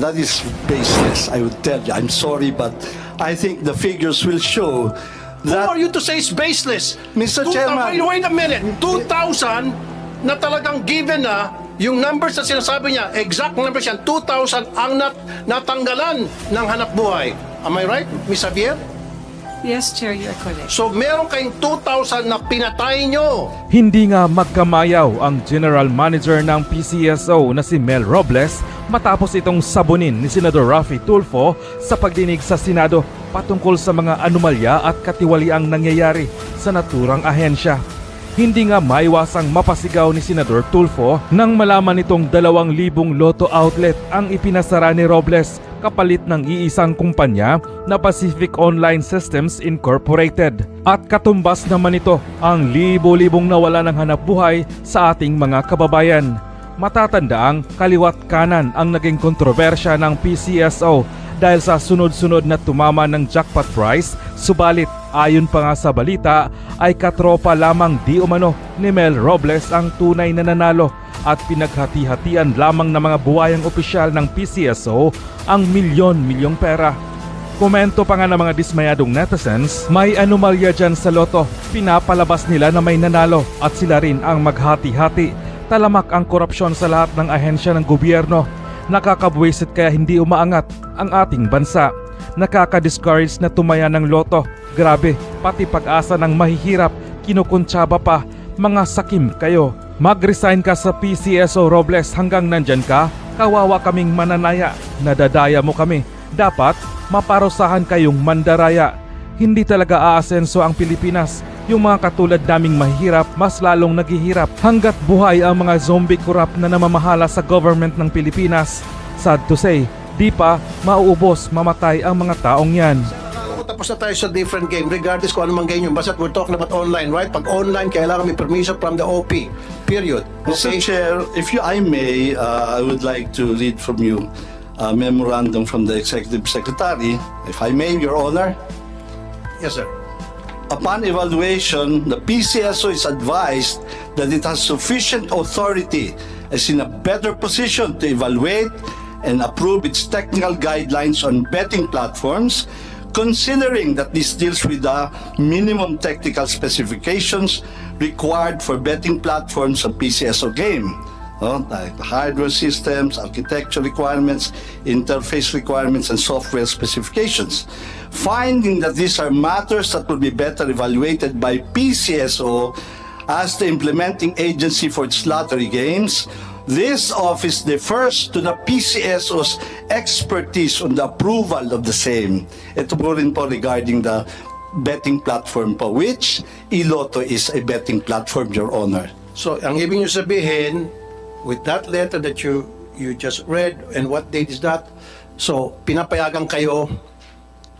that is baseless, I would tell you. I'm sorry, but I think the figures will show Who that... are you to say it's baseless? Mr. Chairman. Wait a minute. 2,000 na talagang given na yung numbers na sinasabi niya, exact numbers yan, 2,000 ang natanggalan ng hanap buhay. Am I right, Ms. Javier? Yes, Chair, you're correct. So meron kayong 2,000 na pinatay nyo. Hindi nga magkamayaw ang General Manager ng PCSO na si Mel Robles matapos itong sabunin ni Senador Raffy Tulfo sa pagdinig sa Senado patungkol sa mga anomalya at katiwaliang nangyayari sa naturang ahensya. Hindi nga maiwasang mapasigaw ni Senador Tulfo nang malaman nitong 2,000 Lotto outlet ang ipinasara ni Robles kapalit ng iisang kumpanya na Pacific Online Systems Incorporated. At katumbas naman ito ang libo-libong nawala ng hanap buhay sa ating mga kababayan. Matatandaang kaliwat kanan ang naging kontrobersya ng PCSO dahil sa sunod-sunod na tumama ng jackpot prize, subalit ayon pa nga sa balita ay katropa lamang di umano ni Mel Robles ang tunay na nanalo at pinaghati-hatian lamang ng mga buwayang opisyal ng PCSO ang milyon-milyong pera. Komento pa nga ng mga dismayadong netizens, may anomalya dyan sa loto. Pinapalabas nila na may nanalo at sila rin ang maghati-hati. Talamak ang korupsyon sa lahat ng ahensya ng gobyerno. Nakakabwisit kaya hindi umaangat ang ating bansa. Nakaka-discourage na tumaya ng loto. Grabe, pati pag-asa ng mahihirap, kinukuntsaba pa. Mga sakim kayo. Mag-resign ka sa PCSO Robles hanggang nandyan ka, kawawa kaming mananaya, nadadaya mo kami. Dapat maparusahan kayong mandaraya. Hindi talaga aasenso ang Pilipinas. Yung mga katulad naming mahihirap, mas lalong naghihirap hanggat buhay ang mga zombie corrupt na namamahala sa government ng Pilipinas. Sad to say, di pa mauubos, mamatay ang mga taong yan. Tapos na tayo sa different game, regardless kung anumang game yun. Basta we're talking about online, right? Pag online, kailangan may permission from the OP. Period. Mr. Okay? Chair, if I may, I would like to read from you a memorandum from the Executive Secretary. If I may, Your Honor. Yes, sir. Upon evaluation, the PCSO is advised that it has sufficient authority, is in a better position to evaluate and approve its technical guidelines on betting platforms, considering that this deals with the minimum technical specifications required for betting platforms of PCSO game. Like hardware systems, architecture requirements, interface requirements, and software specifications. Finding that these are matters that will be better evaluated by PCSO as the implementing agency for its lottery games, this office defers to the PCSO's expertise on the approval of the same. Ito po rin po regarding the betting platform po, which iLotto is a betting platform, Your Honor. So, ang ibig nyo sabihin, with that letter that you just read, and what date is that? So, pinapayagan kayo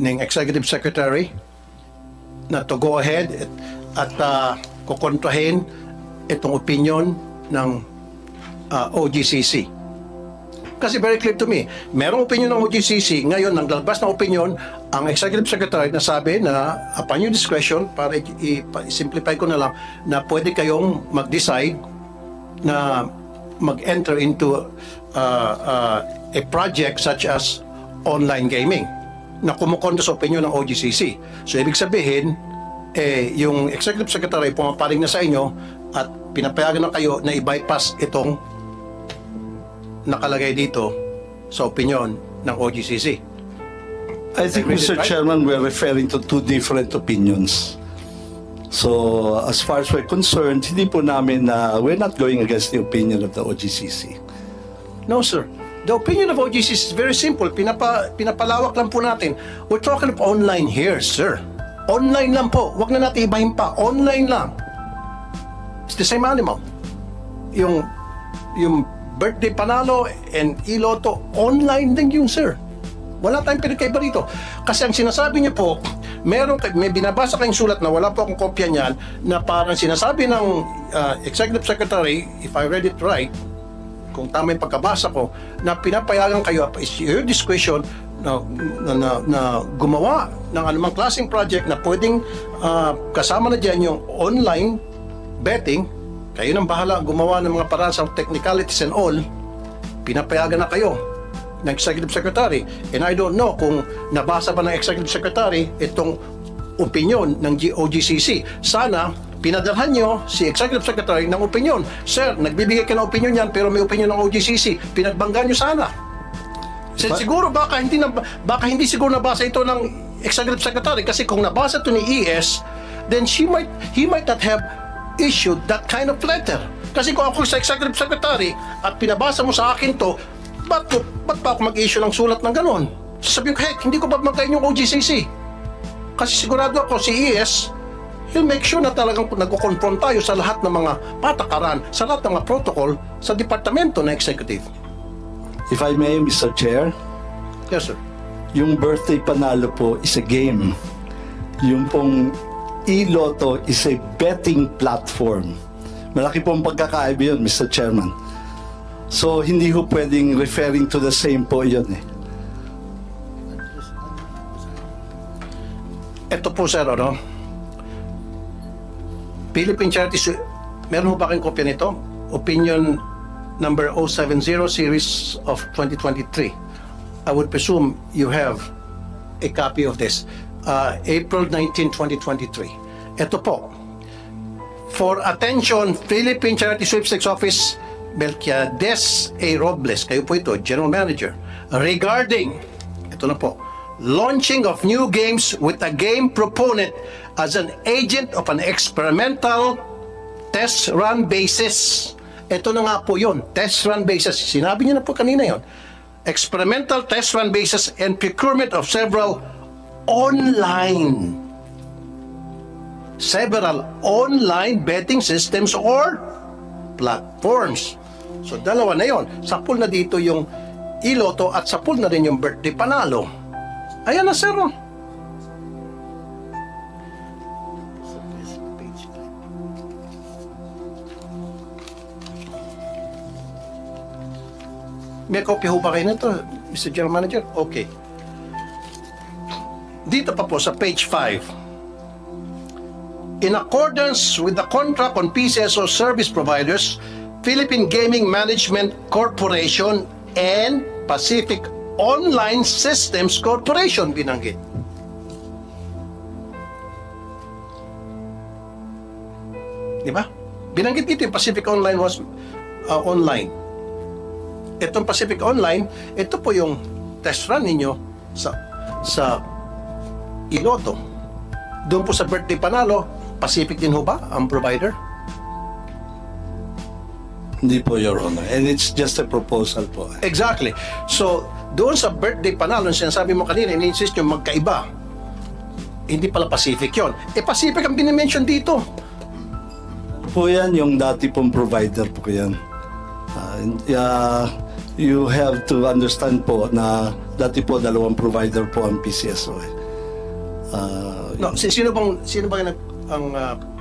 ng Executive Secretary na to go ahead at kukontrahin itong opinion ng OGCC. Kasi very clear to me, merong opinion ng OGCC, ngayon nang lalabas na opinion ang Executive Secretary na sabi na upon your discretion, para i-simplify ko na lang, na pwede kayong mag-decide na mag-enter into a project such as online gaming na kumukontra sa opinion ng OGCC. So ibig sabihin, yung Executive Secretary pumapaling na sa inyo at pinapayagan na kayo na i-bypass itong nakalagay dito sa opinion ng OGCC. I think, Mr. Chairman, we're referring to two different opinions. So, as far as we're concerned, hindi po namin we're not going against the opinion of the OGCC. No, sir. The opinion of OGCC is very simple. Pinapalawak lang po natin. We're talking of online here, sir. Online lang po. Huwag na natin ibahin pa. Online lang. It's the same animal. Yung birthday panalo and iLotto, online din yung, sir. Wala tayong pinagkaiba rito. Kasi ang sinasabi niyo po, may binabasa kayong sulat na wala po akong kopya niyan, na parang sinasabi ng Executive Secretary, if I read it right, kung tama yung pagkabasa ko, na pinapayagan kayo, is your discretion na gumawa ng anumang klaseng project na pwedeng kasama na dyan yung online betting. Kayo nang bahala gumawa ng mga paraan sa technicalities and all, pinapayagan na kayo. ng Executive Secretary. And I don't know kung nabasa ba ng Executive Secretary itong opinion ng OGCC. Sana pinadalhan nyo si Executive Secretary ng opinion. Sir, nagbibigay ka ng opinion yan pero may opinion ng OGCC. Pinagbangga nyo sana. Siguro baka hindi siguro nabasa ito ng Executive Secretary kasi kung nabasa ito ni ES, then he might not have issued that kind of letter. Kasi kung ako sa Executive Secretary at pinabasa mo sa akin to, ba't pa ako mag-issue ng sulat ng ganon? Sasabihin ko, hindi ko babangkain yung OGCC. Kasi sigurado ako si ES, he'll make sure na talagang nagko-confront tayo sa lahat ng mga patakaran, sa lahat ng mga protocol sa departamento ng Executive. If I may, Mr. Chair, Yes, sir. yung birthday panalo po is a game. Yung pong e-lotto is a betting platform. Malaki pong pagkakaiba yun, Mr. Chairman. So, hindi ho pwedeng referring to the same po yun eh. Ito po, sir, ano? Philippine Charities, meron mo ba kayong kopya nito? Opinion number 070 series of 2023. I would presume you have a copy of this. April 19, 2023. Ito po. For attention, Philippine Charity Sweepstakes Office, Melquiades A. Robles, kayo po ito, General Manager, regarding, ito na po, launching of new games with a game proponent as an agent of an experimental test run basis. Ito na nga po yun, test run basis. Sinabi niyo na po kanina yon. Experimental test run basis and procurement of several online betting systems or platforms. So dalawa na yon. Sapul na dito yung iloto at sapul na rin yung birthday panalo. Ayan na, sir. May kopya ho ba kayo nito, Mr. General Manager? Okay. Dito pa po sa page 5. In accordance with the contract on PCSO service providers, Philippine Gaming Management Corporation and Pacific Online Systems Corporation binanggit. Di ba? Binanggit dito yung Pacific Online was online. Itong Pacific Online, ito po yung test run ninyo sa iloto. Doon po sa birthday panalo, Pacific din ho ba ang provider? Hindi po, Your Honor. And it's just a proposal po. Exactly. So, doon sa birthday panalo, sinasabi mo kanina, ini-insist nyo magkaiba. Hindi pala Pacific yon. Pacific ang binimension dito. Po yan, yung dati pong provider po yan. You have to understand po na dati po dalawang provider po ang PCSO. No, sino bang ang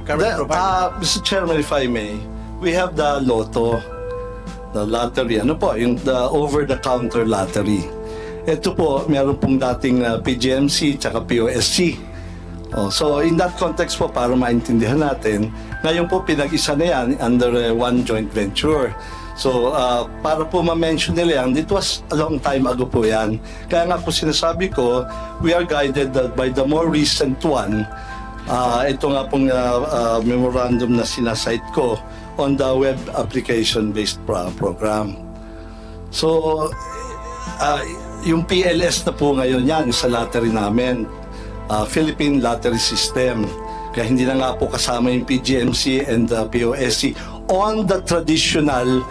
current provider? Mr. Chairman, if I may, we have the lotto, the lottery, yung the over-the-counter lottery. Ito po, meron pong dating PGMC tsaka POSC. So in that context po, para maintindihan natin, ngayon po pinag-isa na yan under one joint venture. So para po ma-mention nila yan, it was a long time ago po yan. Kaya nga po sinasabi ko, we are guided by the more recent one. Ito nga pong memorandum na sinasite ko on the web application-based program. So, yung PLS na po ngayon yan sa lottery namin, Philippine Lottery System. Kaya hindi na nga po kasama yung PGMC and the POSC on the traditional,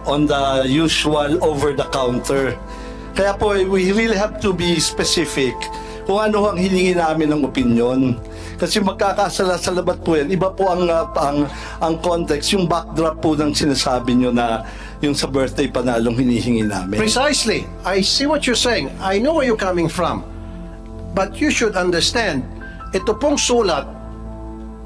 on the usual over-the-counter. Kaya po, we really have to be specific kung ano ang hiningi namin ng opinion. Kasi magkakasalabat po yan. Iba po ang context, yung backdrop po ng sinasabi nyo na yung sa birthday panalong hinihingi namin. Precisely. I see what you're saying. I know where you're coming from. But you should understand, ito pong sulat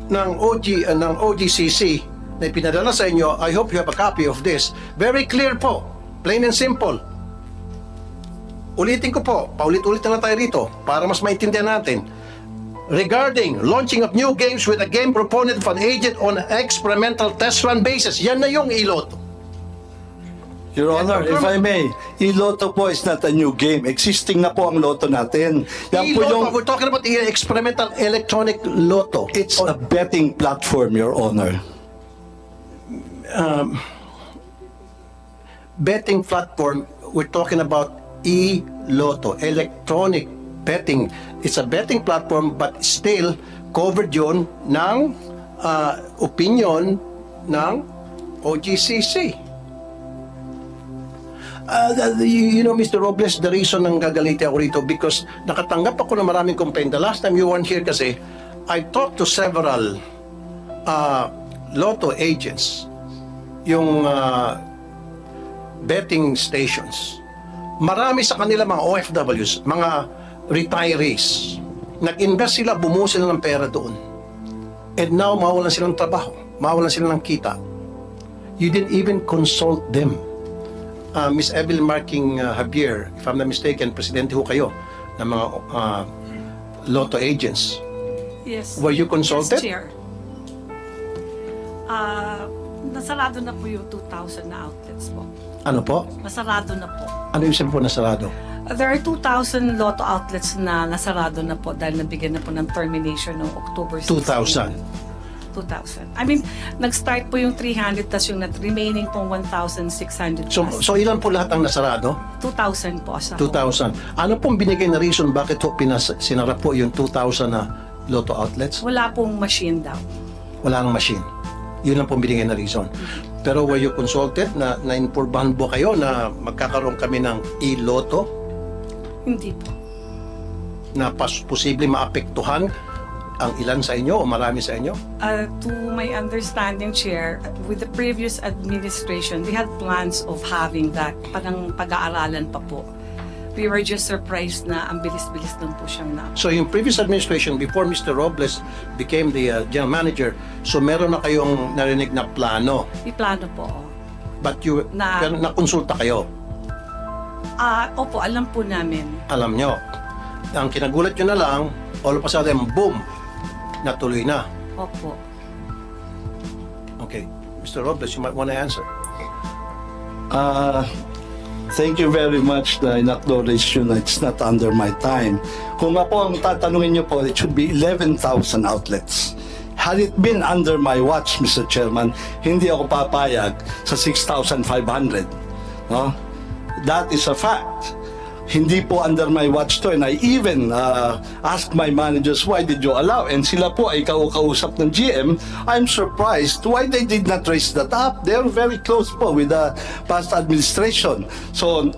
ng OGCC na pinadala sa inyo, I hope you have a copy of this. Very clear po. Plain and simple. Ulitin ko po, paulit-ulit na tayo rito para mas maintindihan natin. Regarding launching of new games with a game proponent of an agent on an experimental test run basis. Yan na yung iloto. Your Honor, if I may, e-lotto po is not a new game. Existing na po ang lotto natin. Yan po E-lotto, yung, we're talking about the experimental electronic lotto. it's a betting platform, Your Honor. Betting platform, we're talking about e-lotto, electronic betting. It's a betting platform but still covered yun ng opinion ng OGCC. You know, Mr. Robles, the reason nang gagaliti ako rito because nakatanggap ako ng maraming complaint. The last time you weren't here kasi, I talked to several lotto agents, yung betting stations. Marami sa kanila mga OFWs, mga retirees. Nag-invest sila, bumuo sila ng pera doon. And now, mawalan silang trabaho, mawalan sila ng kita. You didn't even consult them. Miss Evelyn Marking Javier, if I'm not mistaken, presidente ho kayo ng mga lotto agents. Yes. Were you consulted? Yes, Chair. Nasarado na po yung 2,000 na outlets po. Ano po? Nasarado na po. Ano yung sabi po nasarado? There are 2,000 lotto outlets na nasarado na po dahil nabigyan na po ng termination noong October 16. 2,000. I mean, nag-start po yung 300 tas yung remaining pong 1,600 So, plus. so ilan po lahat ang nasarado? 2,000 po sa whole. 2,000. Ano pong binigay na reason bakit po sinara po yung 2,000 na lotto outlets? Wala pong machine daw. Wala nang machine. Yun lang pong binigay na reason. Pero were you consulted na na-inforbahan po kayo na magkakaroon kami ng e-lotto Hindi po. na posible maapektuhan ang ilan sa inyo o marami sa inyo? To my understanding, Chair, with the previous administration, they had plans of having that. Parang pag-aaralan pa po. We were just surprised na ang bilis-bilis lang po siyang na. So yung previous administration, before Mr. Robles became the general manager, so meron na kayong narinig na plano. May plano po. But you, Na- pero nakonsulta kayo, Opo, alam po namin. alam nyo. Ang kinagulat nyo na lang, all of a sudden, boom, natuloy na. Opo. Okay. Mr. Robles, you might want to answer. Thank you very much na in-acknowledge yun na it's not under my time. Kung nga po ang tatanungin niyo po, it should be 11,000 outlets. Had it been under my watch, Mr. Chairman, hindi ako papayag sa 6,500. No? That is a fact. Hindi po under my watch to, and I even asked my managers, why did you allow? And sila po ay kausap ng GM. I'm surprised why they did not raise that up. They're very close po with the past administration. So,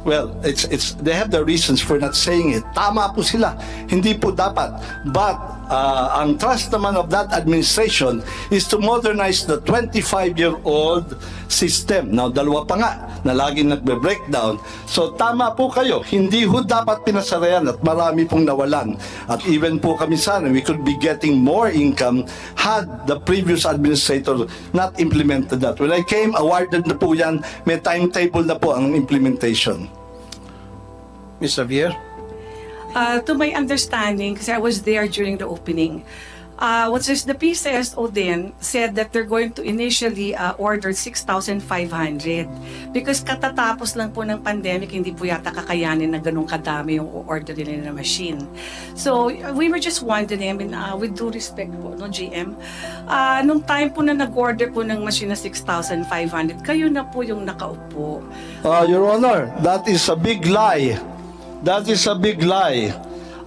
well, they have the reasons for not saying it. Tama po sila. Hindi po dapat. But ang trust naman of that administration is to modernize the 25-year-old system. Now, dalawa pa nga na laging nagbe-breakdown. So, tama po kayo. Hindi ho dapat pinasarayan at marami pong nawalan. At even po kami sana, we could be getting more income had the previous administrator not implemented that. When I came, awarded na po yan. May timetable na po ang implementation. Ms. Javier? To my understanding, kasi I was there during the opening, the PCSO then said that they're going to initially order 6,500 because katatapos lang po ng pandemic, hindi po yata kakayanin na ganun kadami yung order nila na machine. So, we were just wondering, I mean, with due respect po, no, GM, nung time po na nag-order po ng machine na 6,500, kayo na po yung nakaupo. Your Honor, that is a big lie. That is a big lie.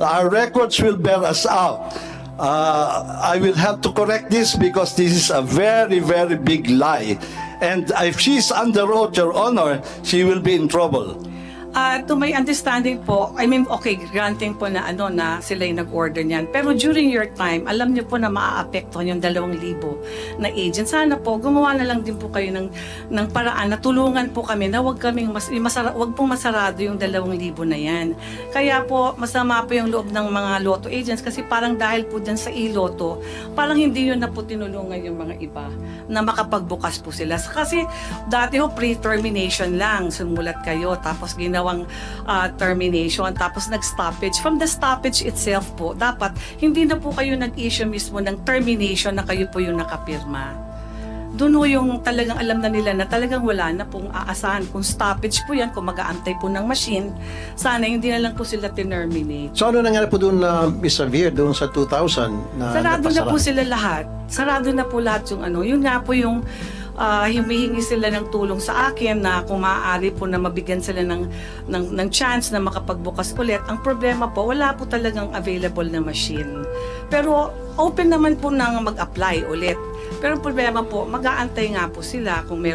Our records will bear us out. I will have to correct this because this is a very, very big lie. And if she's under oath, Your Honor, she will be in trouble. To my understanding po, I mean, okay, granting po na na sila yung nag-order niyan. Pero during your time, alam niyo po na maaapektuhan yung 2,000 na agent. Sana po, gumawa na lang din po kayo ng paraan na tulungan po kami na wag pong masarado yung 2,000 na yan. Kaya po, masama po yung loob ng mga lotto agents kasi parang dahil po dyan sa e-lotto, parang hindi yun na po tinulungan yung mga iba na makapagbukas po sila. Kasi dati ho, pre-termination lang. Sumulat kayo, tapos ginawa termination, tapos nag-stoppage. From the stoppage itself po, dapat hindi na po kayo nag-issue mismo ng termination na kayo po yung nakapirma. doon ho yung talagang alam na nila na talagang wala na pong aasahan. Kung stoppage po yan, kung mag-aantay po ng machine, sana hindi na lang po sila terminate. So ano nangyari po doon na Miss Xavier doon sa 2000 na Sarado na napasara? po sila lahat. Sarado na po lahat yung ano. Yun nga po yung humihingi sila ng tulong sa akin na kung maaari po na mabigyan sila ng chance na makapagbukas ulit. Ang problema po, wala po talagang available na machine. Pero open naman po nang mag-apply ulit. Pero ang problema po, mag-aantay nga po sila kung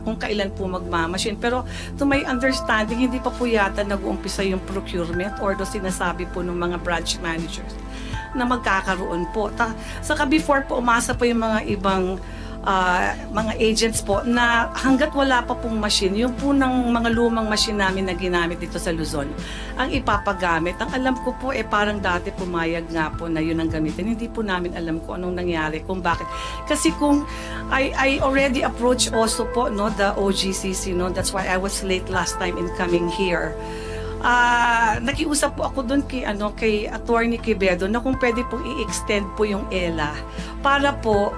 kung kailan po magmamachine. Pero to my understanding, hindi pa po yata nag-uumpisa yung procurement or do sinasabi po ng mga branch managers na magkakaroon po. Saka before po, umasa po yung mga ibang mga agents po na hanggat wala pa pong machine, yung po ng mga lumang machine namin na ginamit dito sa Luzon, ang ipapagamit. Ang alam ko po, parang dati pumayag nga po na yun ang gamitin. Hindi po namin alam kung anong nangyari, kung bakit. Kasi kung I already approached also po the OGCC, that's why I was late last time in coming here. Nakiusap po ako doon kay Attorney Quevedo na kung pwede pong i-extend po yung ELA para po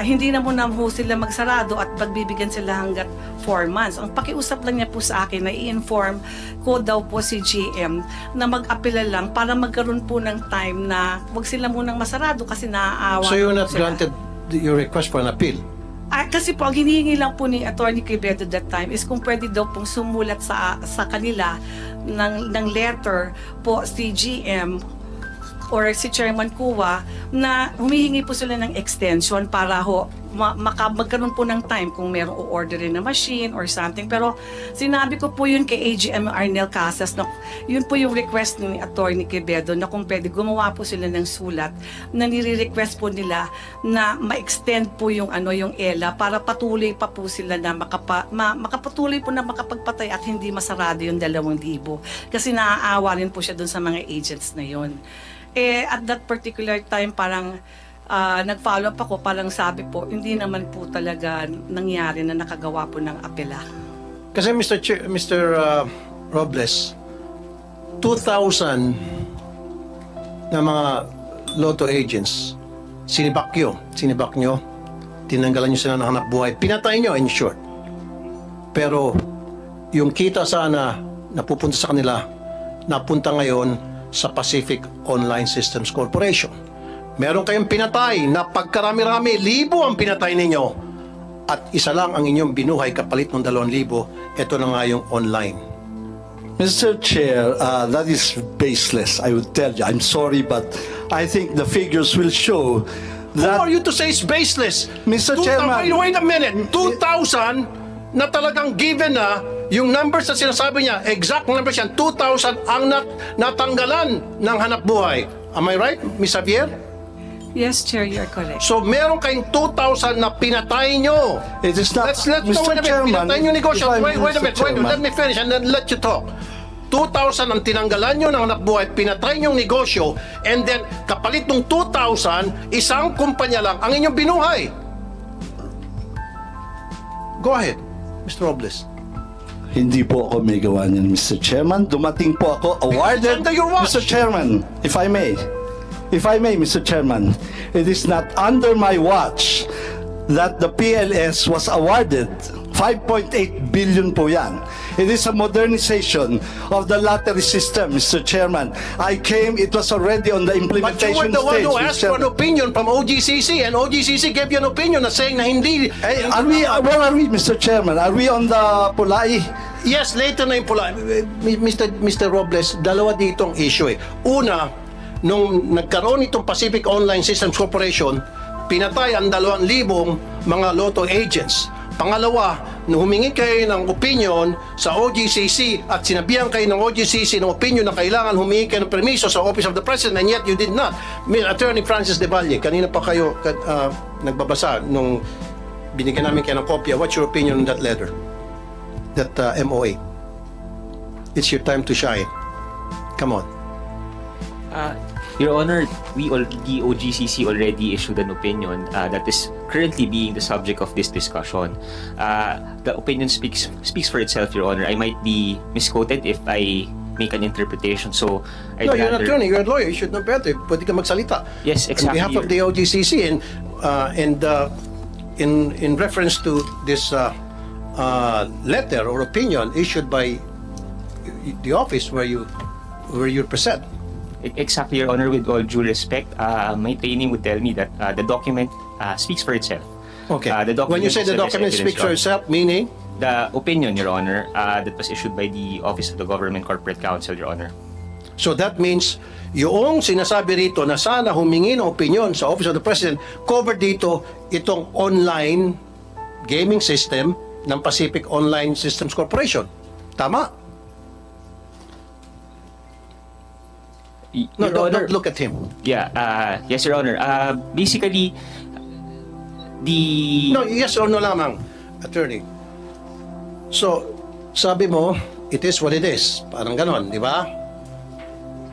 hindi na muna ho sila magsarado at pagbibigyan sila hanggat 4 months. Ang pakiusap lang niya po sa akin na i-inform ko daw po si GM na mag-apela lang para magkaroon po ng time na wag sila munang masarado kasi naaawa. So you're not sila. granted your request for an appeal? Kasi po, ang hinihingi lang po ni Attorney Quevedo that time is kung pwede daw pong sumulat sa kanila ng letter po si GM or si Chairman Kuwa na humihingi po sila ng extension para ho magkaroon po ng time kung merong o-orderin na machine or something. Pero sinabi ko po yun kay AGM Arnel Casas na yun po yung request ni Attorney Quevedo na kung pwede gumawa po sila ng sulat na nire-request po nila na ma-extend po yung yung ELA para patuloy pa po sila na makapatuloy po na makapagpatay at hindi masarado yung 2,000 kasi naaawa rin po siya dun sa mga agents na yun. At that particular time parang nag-follow up ako, parang sabi po, hindi naman po talaga nangyari na nakagawa po ng apela. Kasi Mr. Robles, 2,000 na mga lotto agents, sinibak nyo, tinanggalan nyo sila ng hanap buhay, pinatay nyo in short. Pero yung kita sana napupunta sa kanila, napunta ngayon sa Pacific Online Systems Corporation. Meron kayong pinatay na pagkarami-rami, 1,000 ang pinatay ninyo. At isa lang ang inyong binuhay kapalit ng 2,000. Ito na nga yung online. Mr. Chair, that is baseless, I would tell you. I'm sorry, but I think the figures will show Who that... are you to say it's baseless? Mr. Chairman. Wait a minute. 2,000 na talagang given na yung numbers na sinasabi niya, exact numbers yan, 2,000 ang natanggalan ng hanap buhay. Am I right, Ms. Javier? Yes, Chair, you're correct. So meron kayong 2,000 na pinatay nyo. It is not... Let's Mr. wait a minute. Chairman, Pinatay nyo negosyo. if I may, Wait a Mr. minute. Chairman. Let me finish and then let you talk. 2,000 ang tinanggalan nyo ng hanap buhay, pinatay nyo negosyo, and then kapalit ng 2,000, isang kumpanya lang ang inyong binuhay. Go ahead, Mr. Robles. Hindi po ako may gawa niyan, Mr. Chairman. Dumating po ako awarded... Under your watch. Mr. Chairman, if I may, Mr. Chairman, it is not under my watch that the PLS was awarded 5.8 billion po yan. It is a modernization of the lottery system, Mr. Chairman. It was already on the But you were implementation the one stage, who Mr. asked for an Chairman. opinion from OGCC, and OGCC gave you an opinion na saying na hindi... Where are we, Mr. Chairman? Are we on the Pulai? Yes, later na yung pula. Mr. Robles, dalawa ditong issue eh. Una, nung nagkaroon itong Pacific Online Systems Corporation, pinatay ang 2,000 mga lotto agents. Pangalawa, nung humingi kayo ng opinion sa OGCC at sinabihan kayo ng OGCC ng opinion na kailangan humingi kayo ng permiso sa Office of the President and yet you did not. Attorney Francis De Valle, kanina pa kayo nagbabasa nung binigyan namin kayo ng kopya. What's your opinion on that letter? That MOA? It's your time to shine. Come on. Your Honor, the OGCC already issued an opinion that is currently being the subject of this discussion. The opinion speaks for itself, Your Honor. I might be misquoted if I make an interpretation, so I'd No, you're an rather... attorney, you're a lawyer, you should know better. Pwede ka magsalita. Yes, exactly, On behalf of the OGCC and in reference to this letter or opinion issued by the office where you present. Exactly, Your Honor. With all due respect, my training would tell me that the document speaks for itself. Okay. The document When you say is the document evidence, speaks for Your Honor. itself, meaning? The opinion, Your Honor, that was issued by the Office of the Government Corporate Counsel, Your Honor. So that means yung sinasabi rito na sana humingi ng opinion sa Office of the President, covered dito itong online gaming system ng Pacific Online Systems Corporation. Tama? No, Your Honor, don't look at him. Yeah, yes, Your Honor. Basically, the... No, yes or no lamang, attorney. So, sabi mo, it is what it is. Parang ganon, di ba?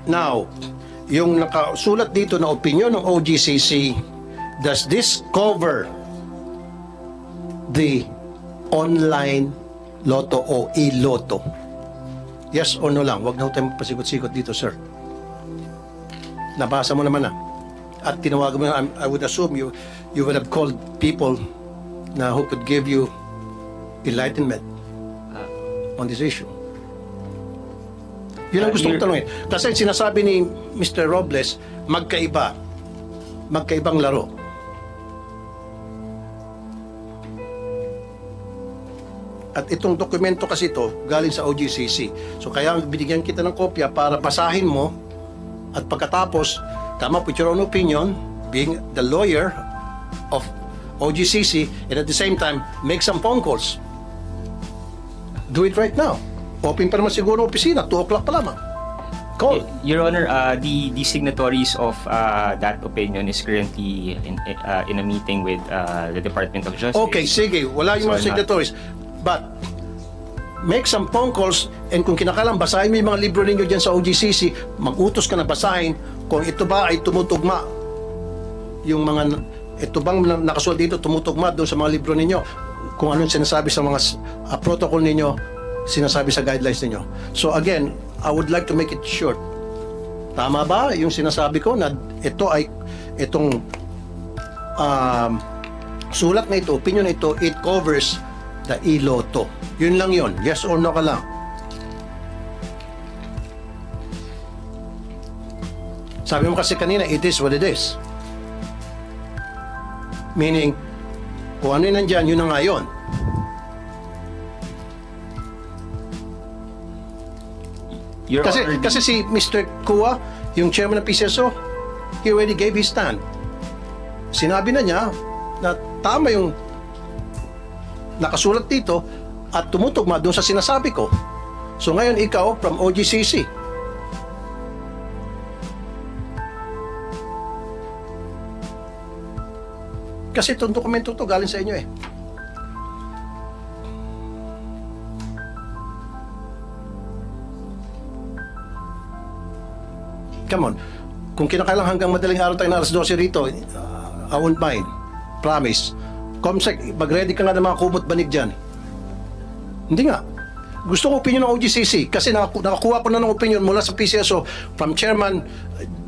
Now, yung nakasulat dito na opinion ng OGCC, does this cover the online loto o e-loto? Yes or no lang. Huwag na ho tayo magpasikot-sikot dito, sir. Nabasa mo naman na. At tinawagan mo na, I would assume you would have called people na who could give you enlightenment on this issue. Yun ang gusto kong tanongin. Kasi sinasabi ni Mr. Robles, magkaibang laro. At itong dokumento kasi ito, galing sa OGCC. So kaya binigyan kita ng kopya para basahin mo at pagkatapos, come up with your own opinion, being the lawyer of OGCC, and at the same time, make some phone calls. Do it right now. Open pa naman siguro opisina, 2 o'clock pa lamang. Call. Your Honor, the signatories of that opinion is currently in a meeting with the Department of Justice. Okay, sige. Wala yung mga So, signatories. But, make some phone calls and kung kinakalang basahin mo yung mga libro ninyo dyan sa OGCC, mag-utos ka na basahin kung ito ba ay tumutugma. Yung mga, ito bang nakasulat dito tumutugma doon sa mga libro ninyo. Kung anong sinasabi sa mga protocol ninyo, sinasabi sa guidelines ninyo. So again, I would like to make it short. Tama ba yung sinasabi ko na itong sulat na ito, opinion na ito, it covers the e-loto. Yun lang yun. Yes or no ka lang. Sabi mo kasi kanina, it is what it is. Meaning, kung ano yun nandyan, yun na nga yun. Your Honor, Kasi si Mr. Kua, yung chairman ng PCSO, he already gave his stand. Sinabi na niya na tama yung nakasulat dito at tumutugma doon sa sinasabi ko. So ngayon ikaw from OGCC. Kasi itong dokumento to galing sa inyo eh. Come on. Kung kinakailang hanggang madaling araw tayo na alas 12 rito, I won't mind. Promise. Comsec, mag-ready ka nga ng mga kumot banig dyan. Hindi nga. Gusto ko opinion ng OGCC kasi nakakuha ko na ng opinion mula sa PCSO from Chairman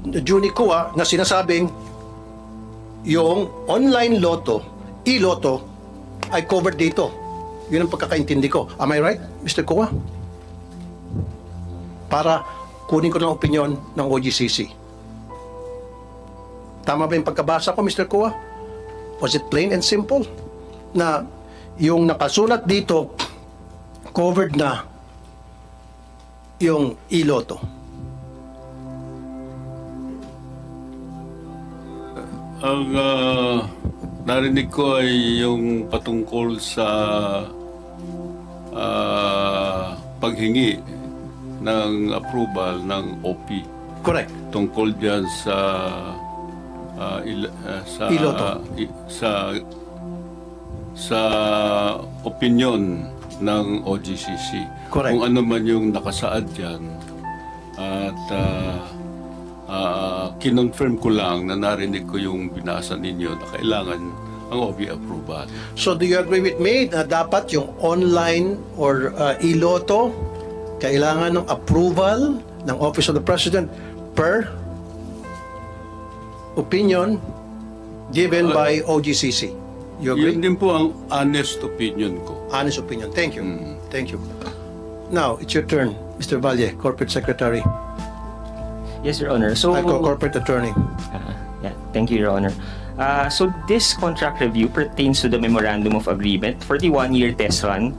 Juni Kua na sinasabing yung online loto, e-loto, ay covered dito. Yun ang pagkakaintindi ko. Am I right, Mr. Kua? Para kunin ko ng opinion ng OGCC. Tama ba yung pagkabasa ko, Mr. Kua? Was it plain and simple? Na yung nakasulat dito, covered na yung e-loto. Ang narinig ko ay yung patungkol sa paghingi ng approval ng OP Correct. tungkol diyan sa Iloto. sa opinion ng OGCC. Correct. Kung ano man yung nakasaad diyan at kinonfirm ko lang na narinig ko yung binasa ninyo na kailangan ang OB approval. So do you agree with me na dapat yung online or e-loto kailangan ng approval ng Office of the President per opinion given by OGCC? You agree? Yun din po ang honest opinion ko. Honest opinion. Thank you. Thank you. Now, it's your turn, Mr. Valle, Corporate Secretary. Yes, Your Honor. So, Corporate Attorney. yeah, thank you, Your Honor. So this contract review pertains to the Memorandum of Agreement for the one-year test run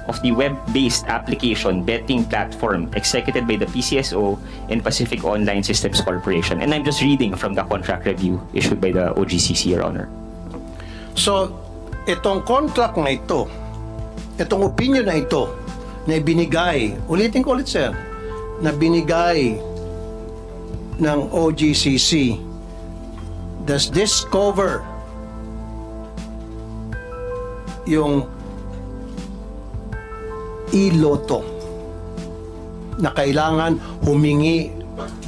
of the web-based application betting platform executed by the PCSO and Pacific Online Systems Corporation. And I'm just reading from the contract review issued by the OGCC, Your Honor. So, itong contract na ito, itong opinion na ito, na binigay, ulitin ko ulit, sir, na binigay ng OGCC, does this cover yung iloto na kailangan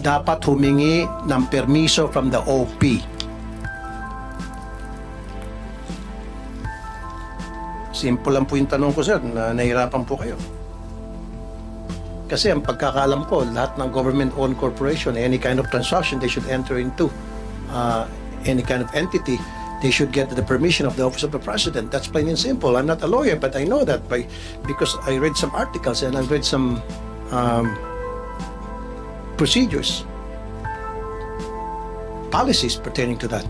dapat humingi ng permiso from the OP? Simple lang po yung tanong ko, sir, na nahirapan po kayo. Kasi ang pagkakaalam ko, lahat ng government-owned corporation, any kind of transaction they should enter into, any kind of entity, they should get the permission of the Office of the President. That's plain and simple. I'm not a lawyer, but I know that because I read some articles and I've read some procedures, policies pertaining to that.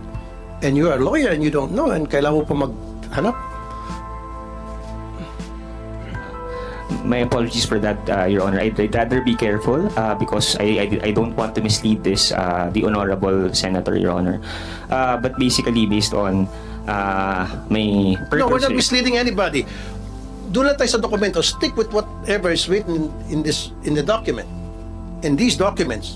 And you're a lawyer and you don't know, and kailangan mo pa maghanap. My apologies for that, Your Honor. I'd rather be careful because I don't want to mislead the Honorable Senator, Your Honor. But basically, based on my purpose... No, we're not misleading anybody. Doon lang tayo sa dokumento. Stick with whatever is written in the document. In these documents.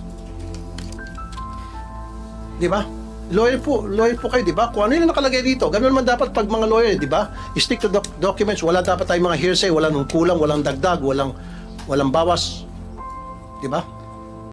Di ba? Lawyer po kayo, di ba? Kung ano yung nakalagay dito, ganun naman dapat pag mga lawyer, di ba? Stick to documents, wala dapat tayong mga hearsay, walang kulang, walang dagdag, walang bawas. Di ba?